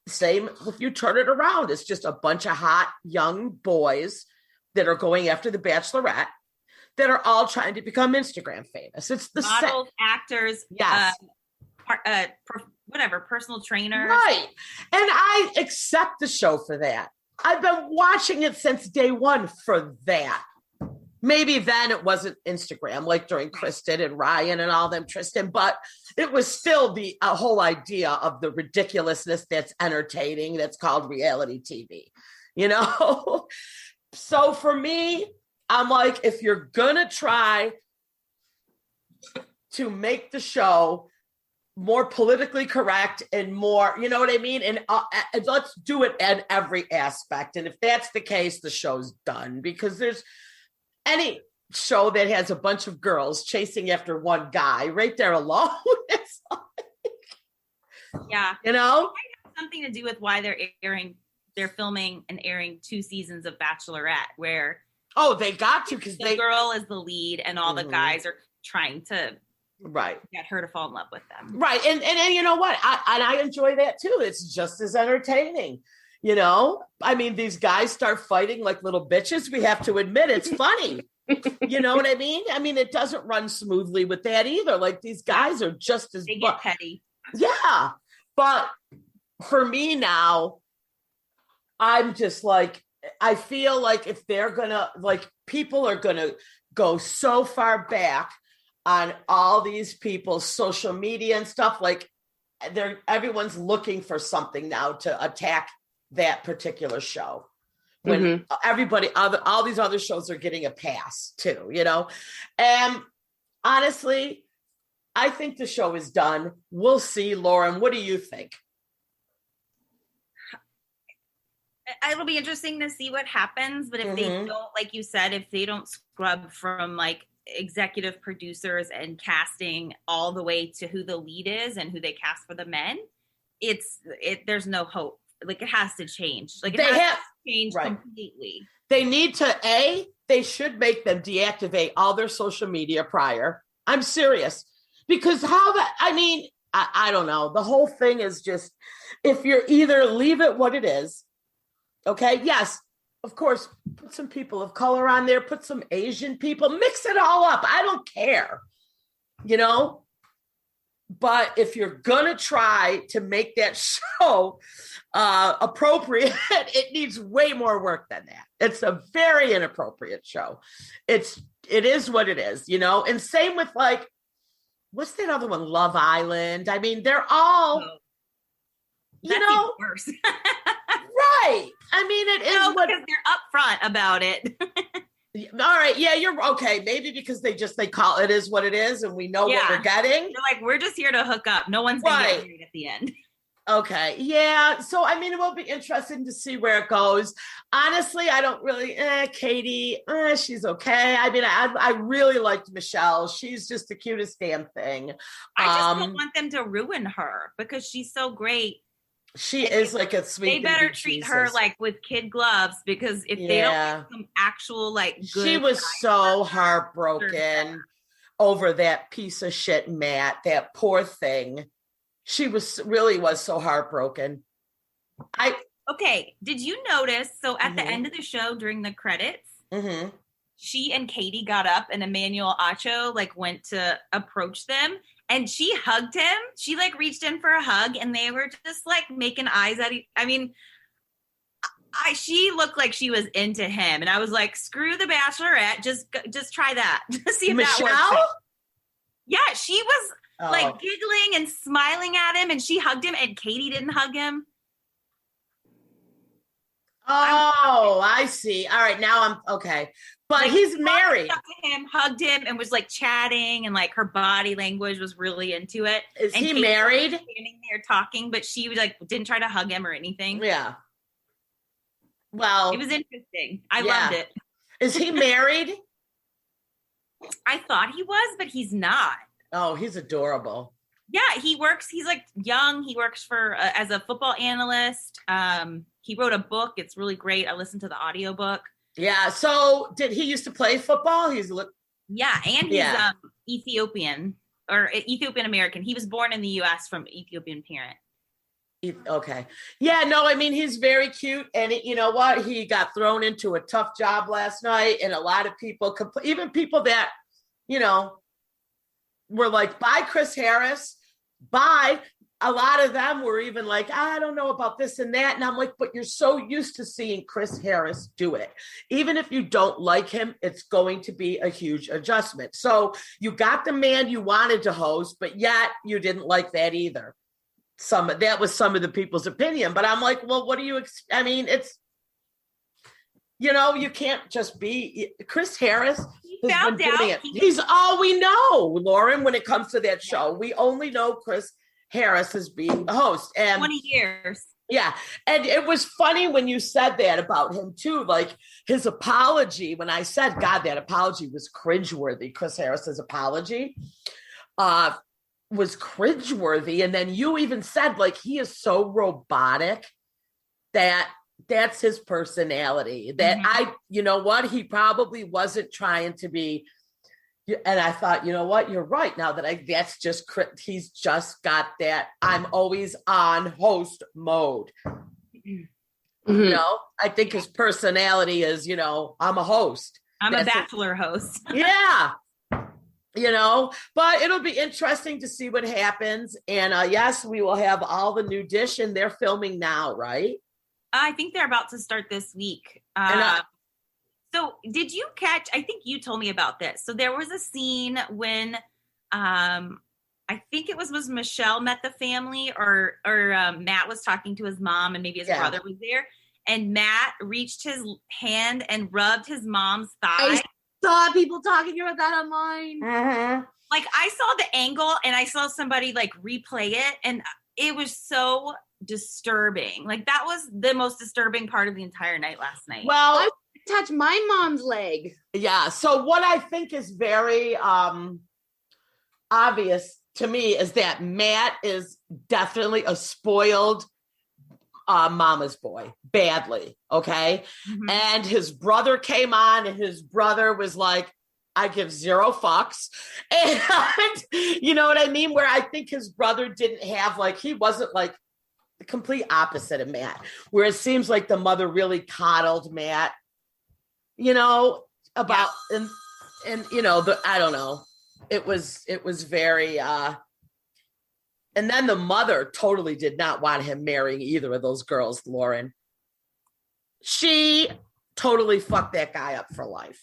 Same if you turn it around. It's just a bunch of hot young boys that are going after the Bachelorette that are all trying to become Instagram famous. It's the models, actors, yes, whatever, personal trainers. right. And I accept the show for that. I've been watching it since day one for that. Maybe then it wasn't Instagram, like during Kristen and Ryan and all them, Tristan, but it was still the whole idea of the ridiculousness that's entertaining, that's called reality TV, you know? So for me, I'm like, if you're gonna try to make the show more politically correct and more, you know what I mean? And let's do it in every aspect. And if that's the case, the show's done, because there's any show that has a bunch of girls chasing after one guy right there alone. It's like, yeah. You know? It might have something to do with why they're filming and airing 2 seasons of Bachelorette, where they got to, because the girl is the lead and all the guys are trying to get her to fall in love with them. Right. And you know what? I enjoy that too. It's just as entertaining. You know, I mean, these guys start fighting like little bitches. We have to admit it's funny. You know what I mean? I mean, it doesn't run smoothly with that either. Like, these guys are just as they get petty. Yeah. But for me now, I'm just like, I feel like if they're gonna, like, people are gonna go so far back on all these people's social media and stuff, like everyone's looking for something now to attack that particular show, when everybody, all these other shows are getting a pass too, you know? And honestly, I think the show is done. We'll see. Lauren, what do you think? It'll be interesting to see what happens, but if they don't, like you said, if they don't scrub from like executive producers and casting all the way to who the lead is and who they cast for the men, there's no hope. Like, it has to change. Like, it has to change completely. They need to, they should make them deactivate all their social media prior. I'm serious. Because I don't know. The whole thing is just, if you're either leave it what it is, okay, yes, of course, put some people of color on there, put some Asian people, mix it all up. I don't care, you know? But if you're going to try to make that show appropriate, it needs way more work than that. It's a very inappropriate show. It is what it is, you know? And same with, like, what's that other one? Love Island. I mean, they're all, you know, worse. Right. I mean, it is what, because they're upfront about it. All right. Yeah, you're okay. Maybe because they call it is what it is, and we know what we're getting. They're like, we're just here to hook up. No one's going to get married at the end. Okay. Yeah. So, I mean, it will be interesting to see where it goes. Honestly, I don't really, Katie, she's okay. I mean, I really liked Michelle. She's just the cutest damn thing. I just don't want them to ruin her because she's so great. She is like a sweet. They better treat her like with kid gloves, because if they don't get some actual like good. She was so heartbroken over that piece of shit, Matt. That poor thing. She was so heartbroken. Okay. Did you notice? So at the end of the show, during the credits, she and Katie got up, and Emmanuel Acho like went to approach them. And she hugged him. She like reached in for a hug, and they were just like making eyes at each. I mean, she looked like she was into him, and I was like, "Screw the Bachelorette, just try that, just see if Michelle? that works." Yeah, she was like giggling and smiling at him, and she hugged him, and Katie didn't hug him. Oh, I see. All right, now I'm okay. But like, he's married. Hugged him, and was like chatting, and like her body language was really into it. Is and he Katie married? Was standing there talking, but she was like didn't try to hug him or anything. Yeah. Well, it was interesting. I loved it. Is he married? I thought he was, but he's not. Oh, he's adorable. Yeah, he works. He's like young. He works for as a football analyst. He wrote a book. It's really great. I listened to the audiobook. Yeah. So did he used to play football? And he's Ethiopian or Ethiopian American. He was born in the U.S. from Ethiopian parent. Okay. Yeah, no, I mean, he's very cute. And you know what? He got thrown into a tough job last night. And a lot of people, even people that, you know, were like, bye, Chris Harris, bye. A lot of them were even like, I don't know about this and that. And I'm like, but you're so used to seeing Chris Harris do it. Even if you don't like him, it's going to be a huge adjustment. So you got the man you wanted to host, but yet you didn't like that either. That was some of the people's opinion, but I'm like, well, what do you, I mean, it's, you know, you can't just be Chris Harris. He found out. He's all we know, Lauren, when it comes to that show. We only know Chris Harris as being the host. And 20 years. Yeah. And it was funny when you said that about him too. Like his apology, when I said, God, that apology was cringeworthy. Chris Harris's apology was cringeworthy. And then you even said, like, he is so robotic that that's his personality. That you know what? He probably wasn't trying to be. And I thought, you know what? You're right. Now that that's just, he's just got that. I'm always on host mode. You know, I think his personality is, you know, I'm a host. I'm a bachelor host. Yeah. You know, but it'll be interesting to see what happens. And yes, we will have all the new dish, and they're filming now, right? I think they're about to start this week. So did you catch, I think you told me about this. So there was a scene when I think it was Michelle met the family or Matt was talking to his mom and maybe his brother was there. And Matt reached his hand and rubbed his mom's thigh. I saw people talking about that online. Like I saw the angle and I saw somebody like replay it and it was so disturbing. Like that was the most disturbing part of the entire night last night. Well, I touch my mom's leg. Yeah. So what I think is very obvious to me is that Matt is definitely a spoiled mama's boy, badly. Okay. And his brother came on and his brother was like, I give zero fucks. And you know what I mean? Where I think his brother didn't have like, he wasn't like the complete opposite of Matt, where it seems like the mother really coddled Matt. You know, about, and you know, I don't know. It was very, and then the mother totally did not want him marrying either of those girls, Lauren. She totally fucked that guy up for life.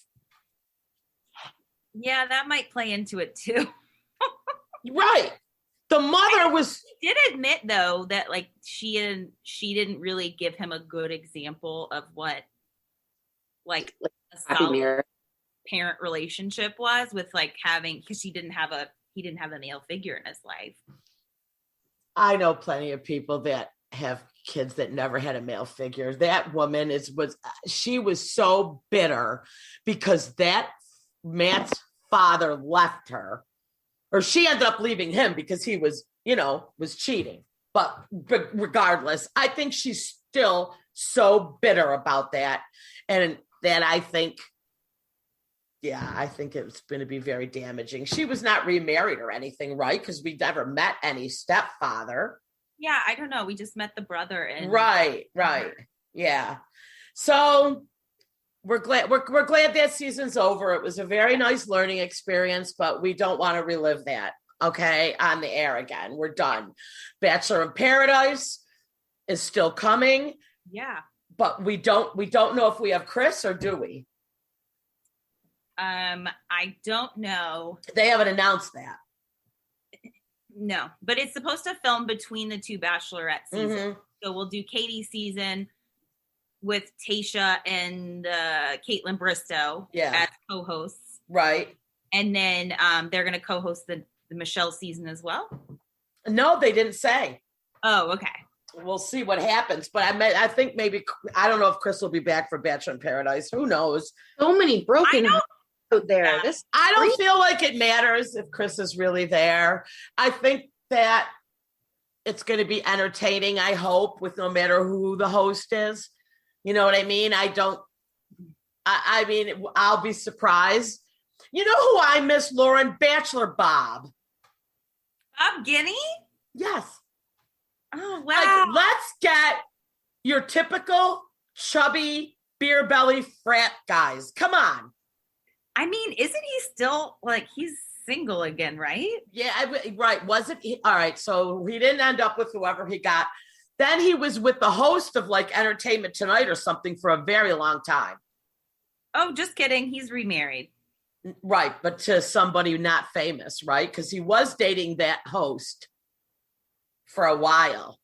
Yeah, that might play into it too. Right. The mother She did admit though that like she didn't really give him a good example of what like a solid parent relationship was with like having, because he didn't have a male figure in his life. I know plenty of people that have kids that never had a male figure. That woman she was so bitter because that Matt's father left her, or she ended up leaving him because he was, you know, was cheating. But regardless, I think she's still so bitter about that. And that I think it's going to be very damaging. She was not remarried or anything, right? Because we never met any stepfather. Yeah, I don't know. We just met the brother. Right. Yeah. So we're glad that season's over. It was a very nice learning experience, but we don't want to relive that. Okay, on the air again. We're done. Bachelor in Paradise is still coming. Yeah. But we don't know if we have Chris, or do we? I don't know. They haven't announced that. No, but it's supposed to film between the two Bachelorette seasons. So we'll do Katie's season with Tayshia and Caitlin Bristow as co-hosts. Right. And then they're going to co-host the Michelle season as well. No, they didn't say. Oh, okay. We'll see what happens. But I think maybe, I don't know if Chris will be back for Bachelor in Paradise. Who knows? So many broken out there. Yeah. I don't feel like it matters if Chris is really there. I think that it's going to be entertaining, I hope, with no matter who the host is. You know what I mean? I mean, I'll be surprised. You know who I miss, Lauren? Bachelor Bob. Bob Guinea? Yes. Oh, wow. Like, let's get your typical chubby beer belly frat guys. Come on. I mean, isn't he still like he's single again, right? Yeah, right. Wasn't he? All right. So he didn't end up with whoever he got. Then he was with the host of like Entertainment Tonight or something for a very long time. Oh, just kidding. He's remarried. Right. But to somebody not famous, right? Because he was dating that host for a while.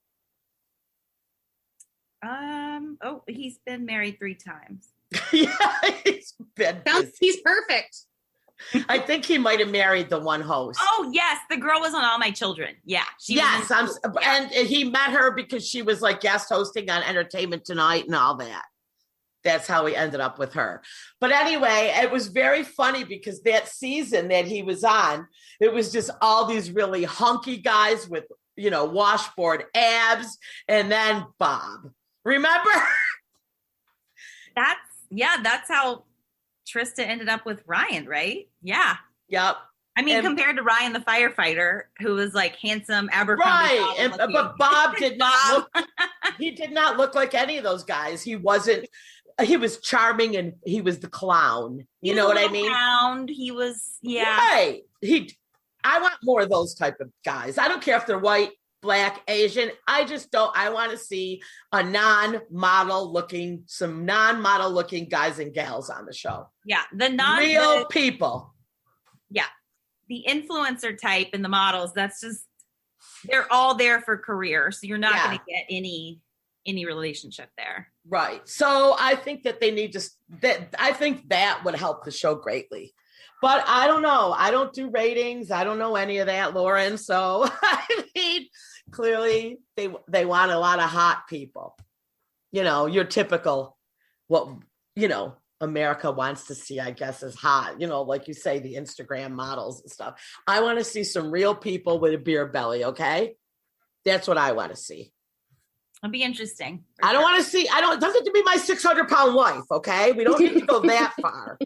Oh, he's been married 3 times. Yeah, he's been. He's perfect. I think he might have married the one host. Oh, yes. The girl was on All My Children. Yeah. And he met her because she was like guest hosting on Entertainment Tonight and all that. That's how he ended up with her. But anyway, it was very funny because that season that he was on, it was just all these really hunky guys with, washboard abs, and then Bob. Remember? That's how Trista ended up with Ryan, right? Yeah. Yep. I mean, compared to Ryan the firefighter, who was like handsome, Abercrombie. Right. But Bob did not look, he did not look like any of those guys. He was charming and he was the clown. You know what I mean? Clown. He was, yeah. Right. I want more of those type of guys. I don't care if they're white, Black, Asian. I want to see some non-model looking guys and gals on the show. Yeah. Real people. Yeah. The influencer type and the models, that's just, they're all there for career. So you're not going to get any relationship there. Right. So I think that they need I think that would help the show greatly. But I don't know. I don't do ratings. I don't know any of that, Lauren. So I mean, clearly they want a lot of hot people. Your typical, America wants to see, I guess, is hot. Like you say, the Instagram models and stuff. I want to see some real people with a beer belly, okay? That's what I want to see. It'll be interesting. I don't want to see, it doesn't have to be my 600-pound wife, okay? We don't need to go that far.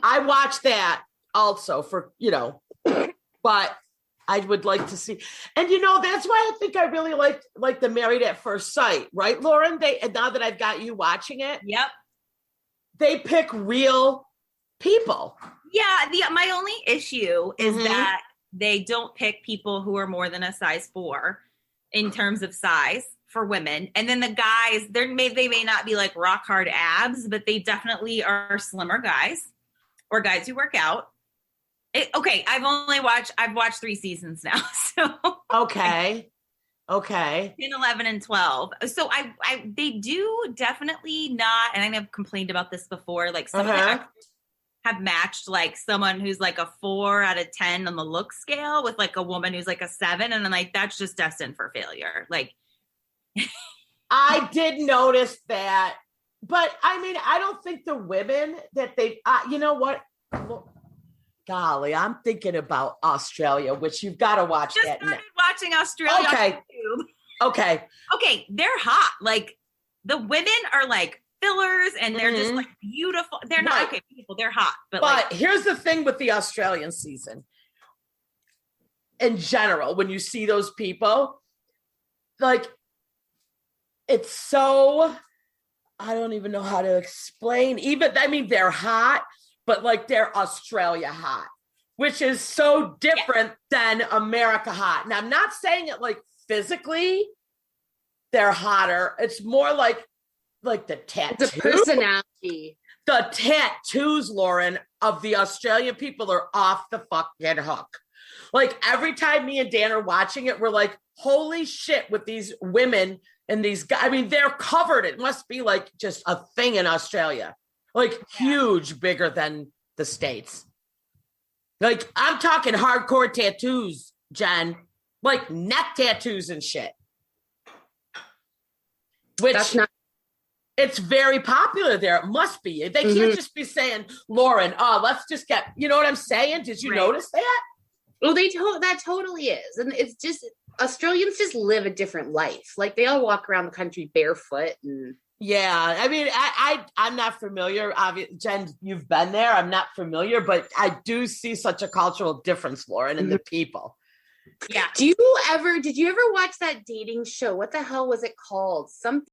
I watch that also but I would like to see. And, that's why I think I really like the Married at First Sight, right, Lauren? Now that I've got you watching it. Yep. They pick real people. Yeah. My only issue is that they don't pick people who are more than a size 4 in terms of size for women. And then the guys, they may not be like rock hard abs, but they definitely are slimmer guys or guys who work out. I've watched 3 seasons now. So okay. 10, 11, and 12. So they do definitely not, and I've complained about this before, like some of the actors have matched like someone who's like a 4 out of 10 on the look scale with like a woman who's like a 7. And I'm like, that's just destined for failure. Like, I did notice that, but I mean, I don't think the women that you know what? Golly, I'm thinking about Australia, which you've got to watch just that. Started watching Australia. Okay. Okay. They're hot. Like the women are like fillers and they're just like beautiful. They're not okay people. They're hot. But here's the thing with the Australian season. In general, when you see those people, like, it's so, I don't even know how to explain. They're hot, but like they're Australia hot, which is so different than America hot. Now, I'm not saying it like physically they're hotter. It's more like the tattoos. The personality. The tattoos, Lauren, of the Australian people are off the fucking hook. Like every time me and Dan are watching it, we're like, holy shit, with these women and these guys. I mean, they're covered. It must be like just a thing in Australia. Like huge, bigger than the States. Like I'm talking hardcore tattoos, Jen. Like neck tattoos and shit. Which it's very popular there. It must be. They can't just be saying, Lauren, let's just get, you know what I'm saying? Did you notice that? Well, that totally is. And it's just, Australians just live a different life. Like they all walk around the country barefoot and. Yeah. I mean, I'm not familiar. Jen, you've been there. I'm not familiar, but I do see such a cultural difference, Lauren, in the people. Yeah. Did you ever watch that dating show? What the hell was it called? Something